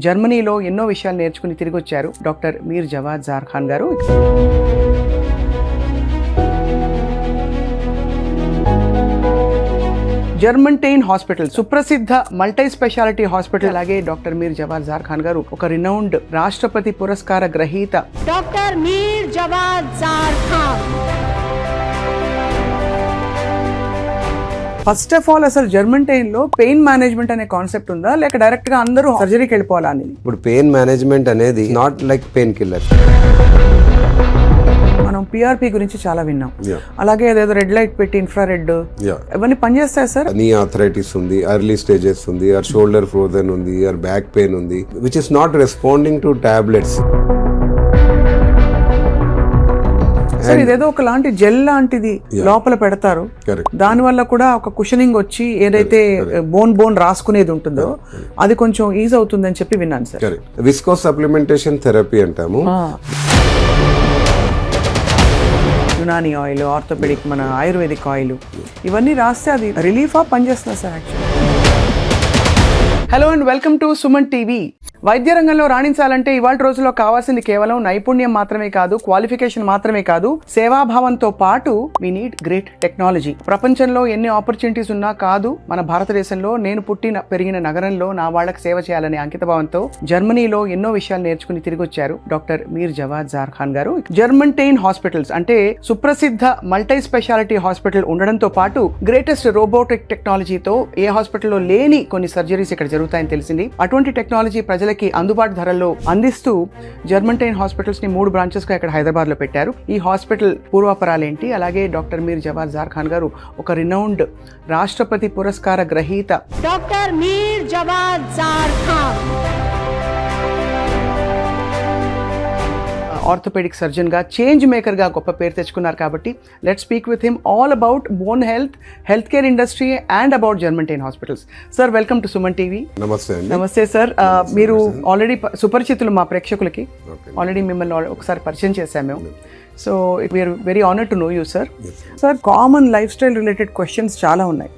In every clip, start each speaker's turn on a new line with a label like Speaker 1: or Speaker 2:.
Speaker 1: జర్మనీలో ఎన్నో విషయాలు నేర్చుకుని తిరిగి వచ్చారు doctor Mir Jawad Zar Khan garu. Germanten hospital సుప్రసిద్ధ మల్టీ స్పెషాలిటీ హాస్పిటల్. అలాగే డాక్టర్ మీర్ జవాద్ జార్ ఖాన్ గారు ఒక రినౌండ్ రాష్ట్రపతి పురస్కార గ్రహీత.
Speaker 2: Doctor Mir Jawad Zar Khan.
Speaker 1: First of all అసలు జర్మంటైన్ లో పెయిన్ మేనేజ్మెంట్ అనే కాన్సెప్ట్ ఉందా, లేక డైరెక్ట్ గా అందరూ సర్జరీకి వెళ్ళిపోవాలా అని?
Speaker 3: ఇప్పుడు పెయిన్ మేనేజ్మెంట్ అనేది నాట్ లైక్ పెయిన్ కిల్లర్.
Speaker 1: మనం పిఆర్పి గురించి చాలా విన్నాం. అలాగే ఏదేదో రెడ్ లైట్ పెట్టి ఇన్ఫ్రారెడ్ ఇవన్నీ పనిచేస్తాయి సార్?
Speaker 3: నీ ఆర్థరైటిస్ ఉంది, ఎర్లీ స్టేజెస్ ఉంది, ఆర్ షోల్డర్ ఫ్రోజన్ ఉంది, ఆర్ బ్యాక్ పెయిన్ ఉంది, which is not responding to tablets.
Speaker 1: Sir ఇదేదో ఒకలాంటి జెల్ లాంటిది లోపల పెడతారు, దాని వల్ల కూడా ఒక కుషనింగ్ వచ్చి ఏదైతే బోన్ రాసుకునేది ఉంటుందో అది కొంచెం ఈజ్ అవుతుందని చెప్పి విన్నాను సార్.
Speaker 3: విస్కోస్ సప్లిమెంటేషన్ థెరపీ అంటాము.
Speaker 1: యునాని ఆయిల్, ఆర్థోపెడిక్, మన ఆయుర్వేదిక్ ఆయిల్ ఇవన్నీ రాస్తే అది రిలీఫా పనిచేస్తుంది sir actually. Hello and welcome to Suman TV. వైద్య రంగంలో రాణించాలంటే ఇవాళ రోజుల్లో కావాల్సింది కేవలం నైపుణ్యం మాత్రమే కాదు, క్వాలిఫికేషన్ మాత్రమే కాదు, సేవాభావంతో పాటు వీ నీడ్ గ్రేట్ టెక్నాలజీ. ప్రపంచంలో ఎన్ని ఆపర్చునిటీస్ ఉన్నా కాదు, మన భారతదేశంలో నేను పుట్టిన పెరిగిన నగరంలో నా వాళ్ళకి సేవ చేయాలనే అంకితభావంతో జర్మనీలో ఎన్నో విషయాలు నేర్చుకుని తిరిగి వచ్చారు డాక్టర్ మీర్ జవాద్ జార్ ఖాన్ గారు. జర్మంటైన్ హాస్పిటల్స్ అంటే సుప్రసిద్ధ మల్టీ స్పెషాలిటీ హాస్పిటల్ ఉండడంతో పాటు గ్రేటెస్ట్ రోబోటిక్ టెక్నాలజీతో ఏ హాస్పిటల్లో లేని కొన్ని సర్జరీస్ ఇక్కడ జరుగుతాయని తెలిసింది. అటువంటి టెక్నాలజీ ప్రజలకి అందుబాటు ధరల్లో అందిస్తూ జర్మంటైన్ హాస్పిటల్స్ ని 3 బ్రాంచెస్ గా ఇక్కడ హైదరాబాద్ లో పెట్టారు. ఈ హాస్పిటల్ పూర్వాపరాలేంటి, అలాగే డాక్టర్ మీర్ జవాద్ జార్ ఖాన్ గారు ఒక రినౌండ్ రాష్ట్రపతి పురస్కార గ్రహీత.
Speaker 2: Doctor Mir Jawad Zar Khan
Speaker 1: orthopedic surgeon గా, చేంజ్ మేకర్ గా గొప్ప పేరు తెచ్చుకున్నారు. కాబట్టి let's speak with him all about bone health care industry and about జర్మంటైన్ hospitals. Sir welcome to Suman TV. నమస్తే సార్. మీరు ఆల్రెడీ సుపరిచితులు మా ప్రేక్షకులకి. ఆల్రెడీ మిమ్మల్ని ఒకసారి పరిచయం చేశాము మేము. So we are very honoured to know you sir. Sir common life style related questions చాలా ఉన్నాయి.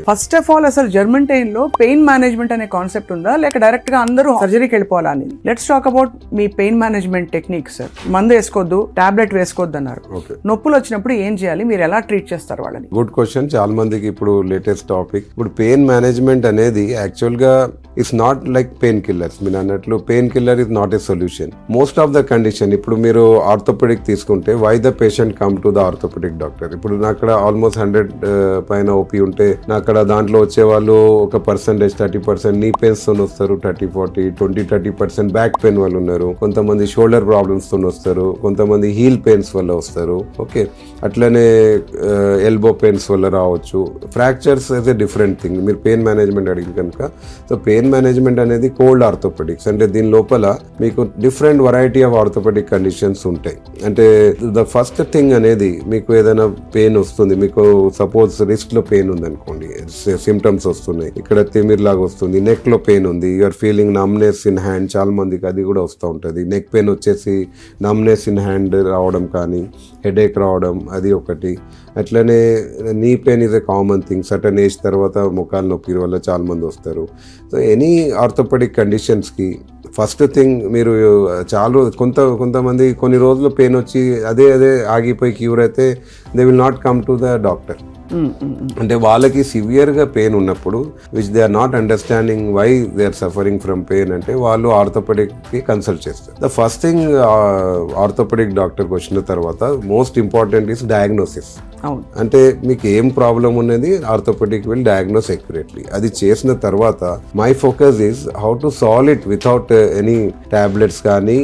Speaker 1: ఫస్ట్ ఆఫ్ ఆల్ అసలు జర్మంటైన్ లో పెయిన్ మేనేజ్మెంట్ అనే కాన్సెప్ట్ ఉందా, లేక డైరెక్ట్ గా అందరూ సర్జరీకి వెళ్ళిపోవాలా అని? Let's talk about me pain management technique sir. మందు వేసుకోవద్దు, టాబ్లెట్ వేసుకోవద్దు అన్నారు. నొప్పులు వచ్చినప్పుడు ఏం చేయాలి, మీరు ఎలా ట్రీట్ చేస్తారు వాళ్ళని?
Speaker 3: Good question. చాలా మందికి ఇప్పుడు లేటెస్ట్ టాపిక్. ఇప్పుడు పెయిన్ మేనేజ్మెంట్ అనేది యాక్చువల్ గా it's not like pain killers. మీరు అన్నట్లు pain killer is not a solution. Most of the condition ఇప్పుడు మీరు ఆర్థోపెడిక్ తీసుకుంటే why the patient come to the orthopedic doctor. ఇప్పుడు నా అక్కడ ఆల్మోస్ట్ 100 పైన ఓపీ ఉంటే నా అక్కడ దాంట్లో వచ్చే వాళ్ళు ఒక పర్సెంటేజ్ 30% నీ పెయిన్స్ తో వస్తారు, 30-40, 20-30% బ్యాక్ పెయిన్ వాళ్ళు ఉన్నారు, కొంతమంది షోల్డర్ ప్రాబ్లమ్స్ తో వస్తారు, కొంతమంది హీల్ పెయిన్స్ వల్ల వస్తారు. ఓకే, అట్లనే ఎల్బో పెయిన్స్ వల్ల రావచ్చు. Fractures is a different thing. మీరు పెయిన్ మేనేజ్మెంట్ అడిగి కనుక, సో పెయిన్ మేనేజ్మెంట్ అనేది కోల్డ్ ఆర్థోపెడిక్స్. అంటే దీని లోపల మీకు different variety of orthopedic conditions ఉంటాయి. అంటే ద ఫస్ట్ థింగ్ అనేది మీకు ఏదైనా పెయిన్ వస్తుంది, మీకు సపోజ్ రిస్ట్ లో పెయిన్ ఉంది అనుకోండి, సిమ్టమ్స్ వస్తున్నాయి, ఇక్కడ తిమిర్ లాగా వస్తుంది, నెక్ లో పెయిన్ ఉంది, you are feeling numbness in hand. చాలా మందికి అది కూడా వస్తూ ఉంటుంది. నెక్ పెయిన్ వచ్చేసి నమ్నెస్ ఇన్ హ్యాండ్ రావడం, కానీ హెడేక్ రావడం, అది ఒకటి. అట్లనే knee pain is a common thing. Certain age తర్వాత ముఖాల నొప్పి వల్ల చాలా మంది వస్తారు. సో ఎనీ ఆర్థోపెడిక్ కండిషన్స్కి ఫస్ట్ థింగ్ మీరు చాలా కొంతమంది కొన్ని రోజులు పెయిన్ వచ్చి అదే ఆగిపోయి క్యూర్ అయితే they will not come to the doctor. అంటే వాళ్ళకి సివియర్గా పెయిన్ ఉన్నప్పుడు which they are not understanding why they are suffering from pain అంటే వాళ్ళు ఆర్థోపెడిక్కి కన్సల్ట్ చేస్తారు. ద ఫస్ట్ థింగ్ ఆర్థోపెడిక్ డాక్టర్కి వచ్చిన తర్వాత మోస్ట్ ఇంపార్టెంట్ ఈస్ డయాగ్నోసిస్. అంటే మీకు ఏం ప్రాబ్లం ఉన్నది ఆర్థోపెడిక్ విల్ డయాగ్నోస్ ఎక్యురేట్లీ. అది చేసిన తర్వాత my focus is how to solve it without any tablets కానీ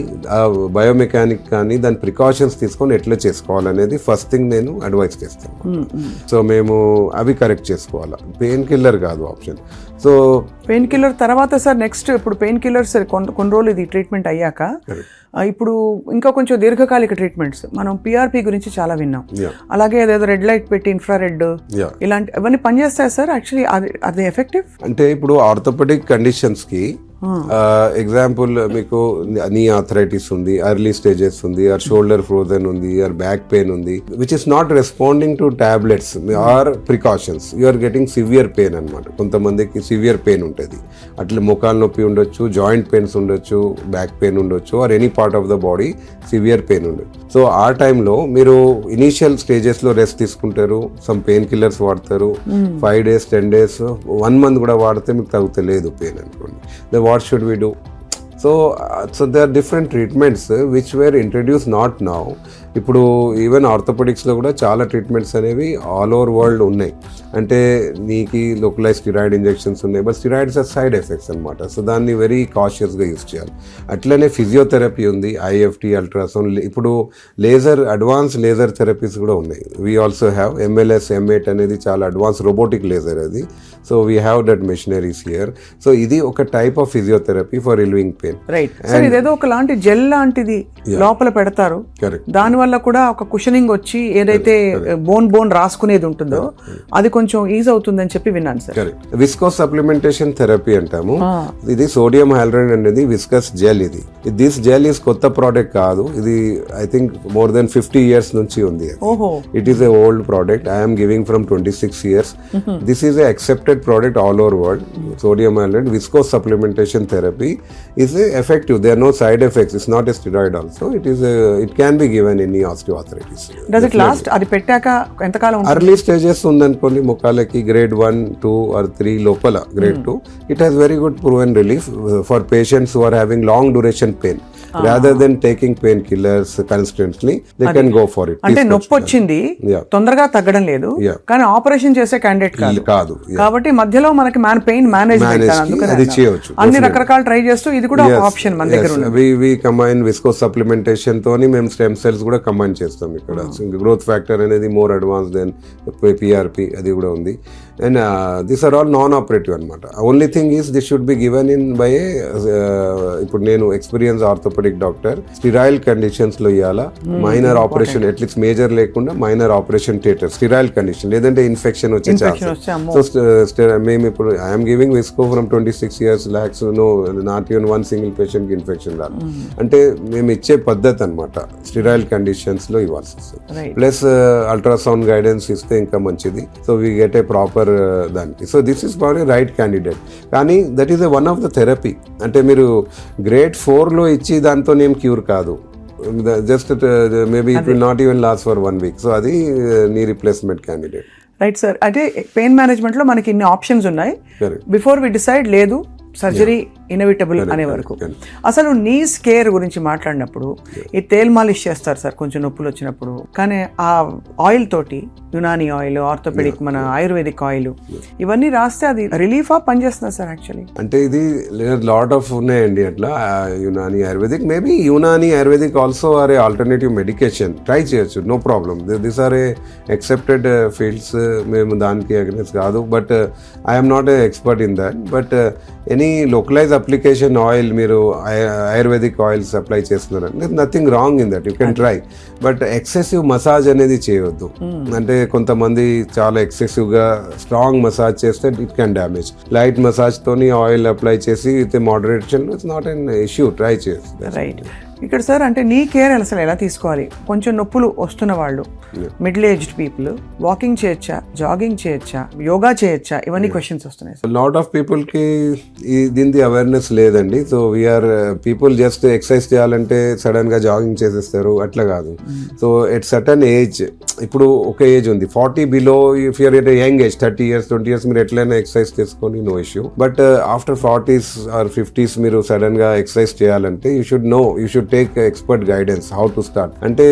Speaker 3: బయోమెకానిక్ కానీ దాని ప్రికాషన్స్ తీసుకొని ఎట్లా చేసుకోవాలనేది ఫస్ట్ థింగ్ నేను అడ్వైస్ చేస్తాను. సో మేము అవి కరెక్ట్ చేసుకోవాలా, పెయిన్ కిల్లర్ కాదు ఆప్షన్. సో
Speaker 1: పెయిన్ కిల్లర్ తర్వాత సార్ నెక్స్ట్ ఇప్పుడు పెయిన్ కిల్లర్స్ కొన్ని రోజులు ఇది ట్రీట్మెంట్ అయ్యాక ఇప్పుడు ఇంకా కొంచెం దీర్ఘకాలిక ట్రీట్మెంట్స్ మనం పిఆర్పి గురించి చాలా విన్నాం. అలాగే ఏదేదో రెడ్ లైట్ పెట్టి ఇన్ఫ్రారెడ్ ఇలాంటి అవన్నీ పనిచేస్తాయి సార్ యాక్చువల్లీ? అది ఎఫెక్టివ్?
Speaker 3: అంటే ఇప్పుడు ఆర్థోపెడిక్ కండిషన్స్ కి ఎగ్జాంపుల్ మీకు నీ ఆర్థరైటిస్ ఉంది, ఎర్లీ స్టేజెస్ ఉంది, ఆర్ షోల్డర్ ఫ్రోజన్ ఉంది, ఆర్ బ్యాక్ పెయిన్ ఉంది, which is not responding to tablets or precautions, you are getting severe pain అనమాట. కొంతమందికి సివియర్ పెయిన్ ఉంటుంది, అట్లా ముఖాల నొప్పి ఉండొచ్చు, జాయింట్ పెయిన్స్ ఉండొచ్చు, బ్యాక్ పెయిన్ ఉండొచ్చు, or any part of the body severe pain ఉండొచ్చు. సో ఆ టైంలో మీరు ఇనీషియల్ స్టేజెస్ లో రెస్ట్ తీసుకుంటారు, సమ్ పెయిన్ కిల్లర్స్ వాడతారు, 5 days 10 days 1 month కూడా వాడితే మీకు తగ్గుతలేదు పెయిన్ అనుకోండి. What should we do? So there are different treatments which were introduced not now. ఇప్పుడు ఈవెన్ ఆర్థోపెడిక్స్లో కూడా చాలా ట్రీట్మెంట్స్ అనేవి ఆల్ ఓవర్ వరల్డ్ ఉన్నాయి. అంటే నీకు లోకలైజ్ స్టిరాయిడ్ ఇంజెక్షన్స్ ఉన్నాయి, but steroids are side effects అనమాట. సో దాన్ని వెరీ కాషియస్గా యూజ్ చేయాలి. అట్లనే ఫిజియోథెరపీ ఉంది, ఐఎఫ్టీ, అల్ట్రాసౌండ్, ఇప్పుడు అడ్వాన్స్ లేజర్ థెరపీస్ కూడా ఉన్నాయి. We also have MLS M8 అనేది చాలా అడ్వాన్స్ రోబోటిక్ లేజర్ అది. So we have that machineries here. So ఇది ఒక type of physiotherapy for relieving pain.
Speaker 1: Right sir, ఇదేదో ఒక లాంటి జెల్ లాంటిది లోపల పెడతారు, దాని వల్ల కూడా ఒక కుషనింగ్ వచ్చి ఏదైతే బోన్ రాసుకునేది ఉంటుందో అది కొంచెం ఈజ్ అవుతుందని చెప్పి విన్నాను సార్.
Speaker 3: విస్కోస్ సప్లిమెంటేషన్ థెరపీ అంటాము. ఇది సోడియం హైల్రైడ్ అనేది viscous gel. This gel is కొత్త ప్రోడక్ట్ కాదు, ఇది I think more than 50 years నుంచి ఉంది. It is a old product. I'm giving from 26 years. This is a accepted product all over world. Sodium hyaluronate viscose supplementation therapy is effective. There are no side effects. It's not a steroid also. It can be given in osteoarthritis.
Speaker 1: Does it last? అది పెట్టాక ఎంత కాలం ఉంటుంది?
Speaker 3: Early stages ఉందనుకోండి, ముఖాలకి grade 1, 2 or 3 లోపల grade 2, it has very good proven relief for patients who are having long duration pain. Rather than taking painkillers constantly, they can go for it.
Speaker 1: అంటే నొప్పి వచ్చింది, తొందరగా తగ్గడం లేదు, కానీ ఆపరేషన్ చేసే క్యాండిడేట్ కాదు కాబట్టి మధ్యలో మనకి పెయిన్ మేనేజ్మెంట్
Speaker 3: అది చేయొచ్చు.
Speaker 1: అన్ని రకరకాల ట్రై చేస్తూ ఇది కూడా ఒక ఆప్షన్ మన దగ్గర ఉంది.
Speaker 3: వి కంబైన్ విస్కోస్ సప్లిమెంటేషన్ తోని మేము స్టెమ్ సెల్స్ కూడా కంబైన్ చేస్తాం ఇక్కడ. గ్రోత్ ఫ్యాక్టర్ అనేది మోర్ అడ్వాన్స్ దెన్ PRP అది కూడా ఉంది. And this are all non operative అనమాట. Only thing is this should be given in by ఇప్పుడు నేను experience orthopedic doctor. Sterile conditions లో ఇవ్వాలా, మైనర్ ఆపరేషన్ అట్లీస్ట్ మేజర్ లేకుండా minor operation theatre sterile condition, లేదంటే ఇన్ఫెక్షన్ వచ్చే ఛాన్స్. సో మేము ఇప్పుడు I'm giving visco from 26 years lakhs, no not even 1 single patient కి ఇన్ఫెక్షన్ రాదు. అంటే మేము ఇచ్చే పద్ధతి అనమాట స్టిరాయిల్ కండిషన్స్ లో ఇవ్వాల్సి వస్తుంది. ప్లస్ అల్ట్రాసౌండ్ గైడెన్స్ ఇస్తే ఇంకా మంచిది. So we get a proper దానికి. So this is probably right candidate. కానీ that is one of the therapy. అంటే మీరు గ్రేడ్ 4 లో ఇచ్చి దాంతో ఏం క్యూర్ కాదు. Just maybe it will not even last for 1 week. So అది knee replacement candidate.
Speaker 1: Right sir. అంటే పెయిన్ మేనేజ్మెంట్ లో మనకి ఇన్ని ఆప్షన్స్ ఉన్నాయి. బిఫోర్ వి డిసైడ్ లేదు సర్జరీ ఇన్ఎవిటబుల్ అనే వరకు. అసలు నీస్ కేర్ గురించి మాట్లాడినప్పుడు ఈ తేల్ మాలిష్ చేస్తారు సార్ కొంచెం నొప్పులు వచ్చినప్పుడు, కానీ ఆ ఆయిల్ తోటి యునాని ఆయిల్, ఆర్థోపెడిక్ మన ఆయుర్వేదిక్ ఆయిల్ ఇవన్నీ రాస్తే అది రిలీఫా పనిచేస్తుంది సార్ యాక్చువల్లీ?
Speaker 3: అంటే ఇది లాట్ ఆఫ్ ఉన్నాయండి అట్లా. Unani ayurvedic, maybe Unani ayurvedic also are a alternative medication. Try చేయొచ్చు, no problem. This are a accepted fields. మేము దానికి అగ్రెస్ కాదు, but I'm not a expert in that. But any localize application oil మీరు ఆయుర్వేదిక్ ఆయిల్స్ అప్లై చేస్తున్నారంటే nothing wrong in that, you can try. But excessive massage అనేది చేయొద్దు. అంటే కొంతమంది చాలా ఎక్సెసివ్ గా స్ట్రాంగ్ మసాజ్ చేస్తే it can damage. Light massage తోని ఆయిల్ అప్లై చేసి with moderation it's not an issue. Try చేసి.
Speaker 1: రైట్. ఇక్కడ సార్ అంటే నీ కేర్ అసలు ఎలా తీసుకోవాలి? కొంచెం నొప్పులు వస్తున్న వాళ్ళు, మిడిల్ ఏజ్డ్ పీపుల్ వాకింగ్ చేయొచ్చా, జాగింగ్ చేయొచ్చా, యోగా చేయొచ్చా, ఇవన్నీ క్వశ్చన్స్ వస్తున్నాయి.
Speaker 3: లాట్ ఆఫ్ పీపుల్ కి దీని అవేర్నెస్ లేదండి. So we are people just exercise చేయాలంటే సడన్ గా జాగింగ్ చేసేస్తారు, అట్లా కాదు. సో ఎట్ సర్టన్ ఏజ్, ఇప్పుడు ఒక ఏజ్ ఉంది 40 below, if you are at young age 30 years 20 years మీరు ఎట్లయినా ఎక్సర్సైజ్ చేసుకోండి, no issue. But after 40s or 50s మీరు సడన్ గా ఎక్సర్సైజ్ చేయాలంటే you should know, you should take expert guidance how to start. అంటే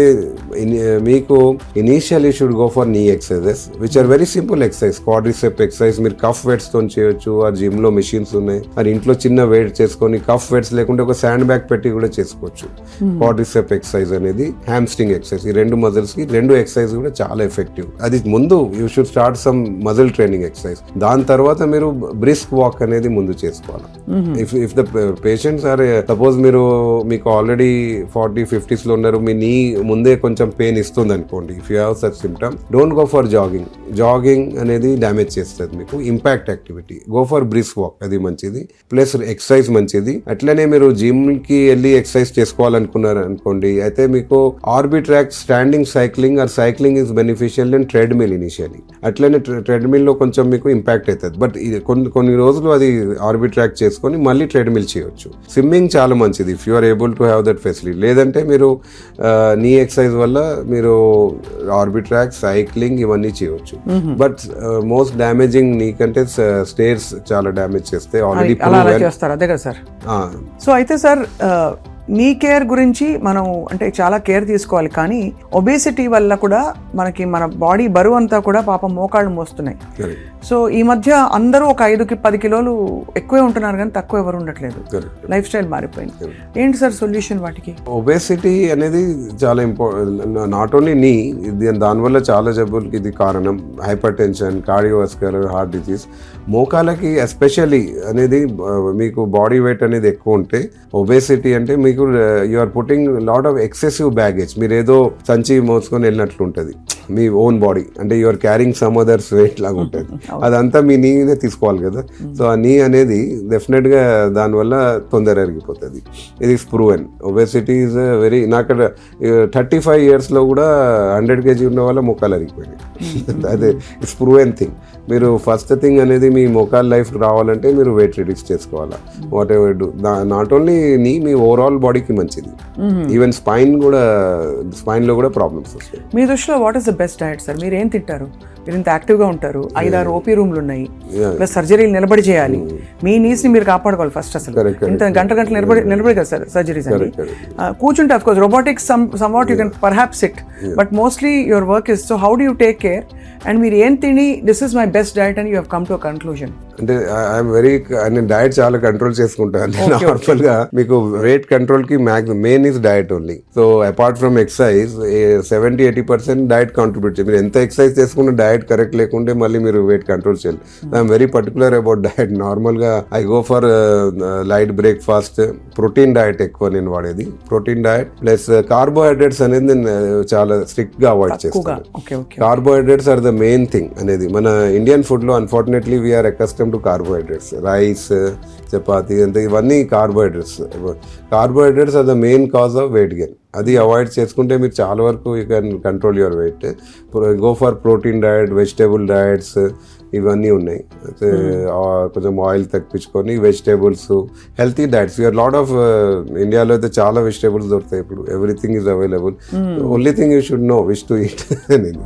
Speaker 3: మీకు initially should go for knee exercises which are very simple exercise. Quadricep exercise మీరు cuff weights తో చేయొచ్చు, ఆ జిమ్ లో మెషిన్స్ ఉన్నాయి, మరి ఇంట్లో చిన్న వెయిట్ చేసుకొని కఫ్ వెయిట్స్ లేకుంటే ఒక శాండ్ బ్యాగ్ పెట్టి కూడా చేసుకోవచ్చు. క్వాడ్రిసెప్ ఎక్సర్సైజ్ అనేది హ్యామ్స్ట్రింగ్ ఎక్సర్సైజ్. ఈ 2 మజిల్స్ కి 2 ఎక్సర్సైజ్ కూడా చాలా ఎఫెక్టివ్. అది ముందు you should start some muscle training exercise. దాని తర్వాత మీరు బ్రిస్క్ వాక్ అనేది ముందు చేసుకోవాలి. If the patients are suppose మీకు ఆల్రెడీ 50s ఉన్నారు, మీ నీ ముందే కొంచెం పెయిన్ ఇస్తుంది అనుకోండి, if you have such symptom, don't go for jogging అనేది డ్యామేజ్ చేస్తుంది మీకు. Impact activity, go for brisk walk, అది మంచిది. ప్లస్ ఎక్సర్సైజ్ మంచిది. అట్లనే మీరు జిమ్ కి వెళ్ళి ఎక్సర్సైజ్ చేసుకోవాలనుకున్నారు అనుకోండి, అయితే మీకు orbitrek standing cycling or cycling is beneficial and treadmill initially. అట్లనే ట్రెడ్మిల్ లో కొంచెం మీకు ఇంపాక్ట్ అవుతుంది, బట్ కొన్ని రోజులు అది ఆర్బిట్రాక్ చేసుకొని మళ్ళీ ట్రెడ్మిల్ చేయొచ్చు. స్విమ్మింగ్ చాలా మంచిది if you are able to have that facility. లేదంటే మీరు నీ ఎక్సర్సైజ్ వల్ల మీరు ఆర్బిట్రాక్, సైక్లింగ్ ఇవన్నీ చేయొచ్చు. బట్ మోస్ట్ డ్యామేజింగ్ నీకంటే స్టేర్స్ చాలా డ్యామేజ్ చేస్తే ఆల్రెడీ
Speaker 1: అలా చేస్తారు, అదే కదా సార్. సో అయితే సార్ నీ కేర్ గురించి మనం అంటే చాలా కేర్ తీసుకోవాలి, కానీ ఒబేసిటీ వల్ల కూడా మనకి మన బాడీ బరువు అంతా కూడా పాపం మోకాళ్ళు మోస్తున్నాయి. సో ఈ మధ్య అందరూ ఒక 5-10 కిలోలు ఎక్కువే ఉంటున్నారు కానీ తక్కువ ఎవరు ఉండట్లేదు. లైఫ్ స్టైల్ మారిపోయింది. ఏంటి సార్ సొల్యూషన్ వాటికి?
Speaker 3: ఒబేసిటీ అనేది చాలా ఇంపార్టెంట్. నాట్ ఓన్లీ నీ, దానివల్ల చాలా జబ్బులకి ఇది కారణం. Hypertension, cardiovascular, heart disease. మోకాలకి ఎస్పెషల్లీ అనేది మీకు బాడీ వెయిట్ అనేది ఎక్కువ ఉంటే, ఒబేసిటీ అంటే మీకు you are putting lot of excessive baggage. మీరు ఏదో సంచి మోసుకొని వెళ్ళినట్లు ఉంటుంది మీ ఓన్ బాడీ, అంటే you are carrying some others weight లాగా ఉంటుంది. అదంతా మీ నీనే తీసుకోవాలి కదా. సో ఆ నీ అనేది డెఫినెట్ గా దానివల్ల తొందర అరిగిపోతుంది. ఇది is proven. Obesity is very, నాకు 35 years లో కూడా 100 kg ఉన్న వాళ్ళ మొక్కలు అరిగిపోయినాయి. అదే ఇట్స్ ప్రూవెన్ థింగ్. మీరు ఫస్ట్ థింగ్ అనేది మీ మొక్కల లైఫ్ రావాలంటే మీరు వెయిట్ రిడ్యూస్ చేసుకోవాలా. What ever do, not only నీ, మీ ఓవరాల్ బాడీకి మంచిది. ఈవెన్ స్పైన్ లో కూడా ప్రాబ్లమ్స్ వస్తాయి.
Speaker 1: మీ దృష్టిలో what is the best diet sir? మీరు ఏం తింటారు? మీరు ఇంత యాక్టివ్గా ఉంటారు, 5-6 ఓపీ రూమ్లు ఉన్నాయి, ప్లస్ సర్జరీలు నిలబడి చేయాలి. మీ నీస్ ని మీరు కాపాడుకోవాలి ఫస్ట్. అసలు ఇంత గంటలు నిలబడి కదా సార్ సర్జరీస్ అని. కూర్చుంటే of course robotics somewhat you can perhaps sit, but mostly your work is. So how do you take care? And మీరు ఏం తిని this is my best diet అని you have come to a conclusion?
Speaker 3: అంటే నేను diet చాలా control చేసుకుంటాను. Normal గా మీకు వెయిట్ కంట్రోల్ కి main is diet only. So apart from exercise 70-80% diet contribute చేయాలి. మీరు ఎంత ఎక్సర్సైజ్ చేసుకున్న డయట్ కరెక్ట్ లేకుంటే మళ్ళీ మీరు వెయిట్ కంట్రోల్ చేయాలి. I'm very particular about diet. Normal గా I go for light breakfast, protein diet ఎక్కువ నేను వాడేది. ప్రోటీన్ డయట్ ప్లస్ కార్బోహైడ్రేట్స్ అనేది నేను చాలా స్ట్రిక్ట్ గా అవాయిడ్ చేస్తాను. Carbohydrates are the main thing అనేది. మన ఇండియన్ ఫుడ్ లో unfortunately we are accustom to carbohydrates. Rice, chapati అంటే ఇవన్నీ carbohydrates. Carbohydrates are the main cause of weight gain. అది అవాయిడ్ చేసుకుంటే మీరు చాలా వరకు you can control your weight. Go for protein diet, vegetable diets ఇవన్నీ ఉన్నాయి. అయితే కొంచెం ఆయిల్ తగ్గించుకొని vegetables, healthy diets. You are lot of ఇండియాలో అయితే చాలా వెజిటేబుల్స్ దొరుకుతాయి ఇప్పుడు. Everything is available. Only thing you should no which to eat అనేది.